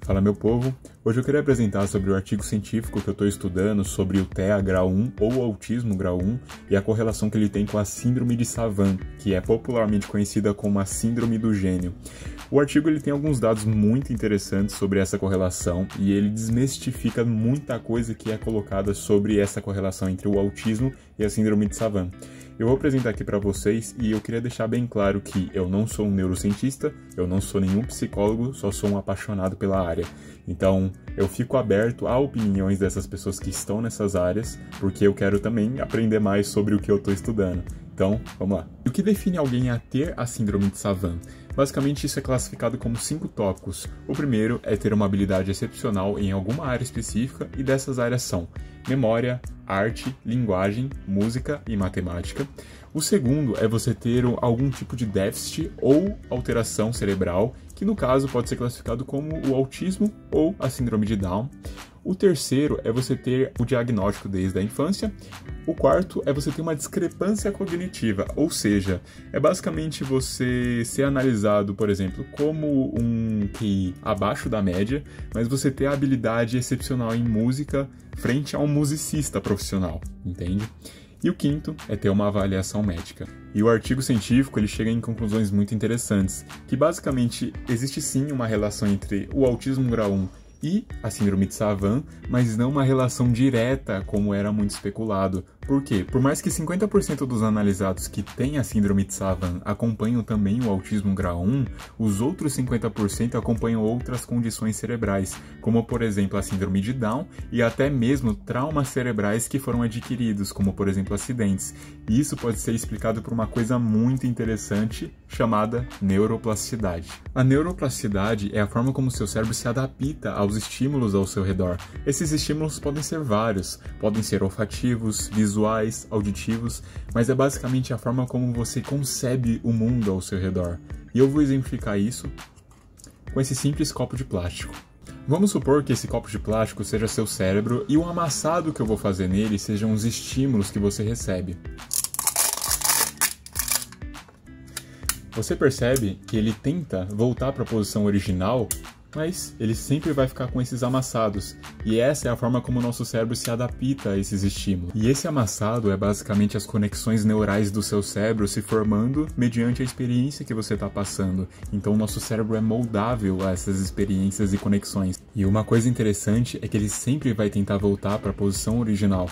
Fala, meu povo! Hoje eu queria apresentar sobre o artigo científico que eu estou estudando sobre o TEA grau 1 ou o autismo grau 1 e a correlação que ele tem com a síndrome de Savant, que é popularmente conhecida como a síndrome do gênio. O artigo ele tem alguns dados muito interessantes sobre essa correlação e ele desmistifica muita coisa que é colocada sobre essa correlação entre o autismo e a síndrome de Savant. Eu vou apresentar aqui para vocês e eu queria deixar bem claro que eu não sou um neurocientista, eu não sou nenhum psicólogo, só sou um apaixonado pela área. Então, eu fico aberto a opiniões dessas pessoas que estão nessas áreas, porque eu quero também aprender mais sobre o que eu estou estudando. Então, vamos lá. O que define alguém a ter a síndrome de Savant? Basicamente, isso é classificado como 5 tópicos. O primeiro é ter uma habilidade excepcional em alguma área específica, e dessas áreas são memória, arte, linguagem, música e matemática. O segundo é você ter algum tipo de déficit ou alteração cerebral, que no caso pode ser classificado como o autismo ou a síndrome de Down. O terceiro é você ter o diagnóstico desde a infância. O quarto é você ter uma discrepância cognitiva, ou seja, é basicamente você ser analisado, por exemplo, como um QI abaixo da média, mas você ter a habilidade excepcional em música frente a um musicista profissional, entende? E o quinto é ter uma avaliação médica. E o artigo científico ele chega em conclusões muito interessantes, que basicamente existe sim uma relação entre o autismo grau 1 e a síndrome de Savant, mas não uma relação direta como era muito especulado. Por quê? Por mais que 50% dos analisados que têm a síndrome de Savant acompanham também o autismo grau 1, os outros 50% acompanham outras condições cerebrais, como por exemplo a síndrome de Down e até mesmo traumas cerebrais que foram adquiridos, como por exemplo acidentes. E isso pode ser explicado por uma coisa muito interessante chamada neuroplasticidade. A neuroplasticidade é a forma como o seu cérebro se adapta aos estímulos ao seu redor. Esses estímulos podem ser vários, podem ser olfativos, visuais, auditivos, mas é basicamente a forma como você concebe o mundo ao seu redor. E eu vou exemplificar isso com esse simples copo de plástico. Vamos supor que esse copo de plástico seja seu cérebro e o amassado que eu vou fazer nele sejam os estímulos que você recebe. Você percebe que ele tenta voltar para a posição original, mas ele sempre vai ficar com esses amassados, e essa é a forma como o nosso cérebro se adapta a esses estímulos. E esse amassado é basicamente as conexões neurais do seu cérebro se formando mediante a experiência que você está passando. Então o nosso cérebro é moldável a essas experiências e conexões. E uma coisa interessante é que ele sempre vai tentar voltar para a posição original,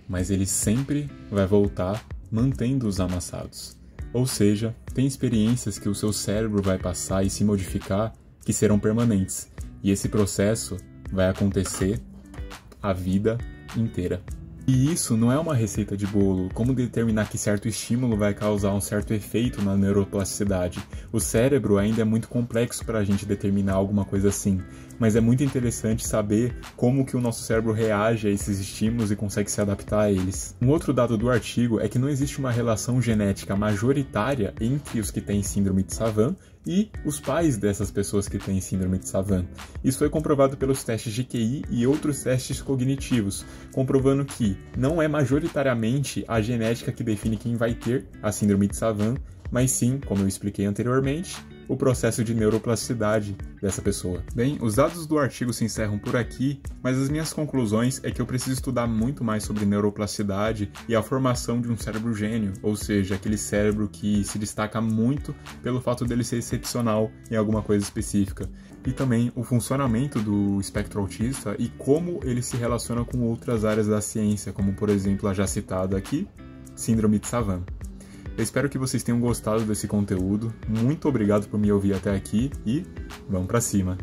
mas ele sempre vai voltar mantendo os amassados. Ou seja, tem experiências que o seu cérebro vai passar e se modificar que serão permanentes. E esse processo vai acontecer a vida inteira. E isso não é uma receita de bolo, como determinar que certo estímulo vai causar um certo efeito na neuroplasticidade. O cérebro ainda é muito complexo para a gente determinar alguma coisa assim, mas é muito interessante saber como que o nosso cérebro reage a esses estímulos e consegue se adaptar a eles. Um outro dado do artigo é que não existe uma relação genética majoritária entre os que têm síndrome de Savant e os pais dessas pessoas que têm síndrome de Savant. Isso foi comprovado pelos testes de QI e outros testes cognitivos, comprovando que não é majoritariamente a genética que define quem vai ter a síndrome de Savant, mas sim, como eu expliquei anteriormente, o processo de neuroplasticidade dessa pessoa. Bem, os dados do artigo se encerram por aqui, mas as minhas conclusões é que eu preciso estudar muito mais sobre neuroplasticidade e a formação de um cérebro gênio, ou seja, aquele cérebro que se destaca muito pelo fato dele ser excepcional em alguma coisa específica. E também o funcionamento do espectro autista e como ele se relaciona com outras áreas da ciência, como por exemplo a já citada aqui, síndrome de Savant. Eu espero que vocês tenham gostado desse conteúdo. Muito obrigado por me ouvir até aqui e vamos pra cima!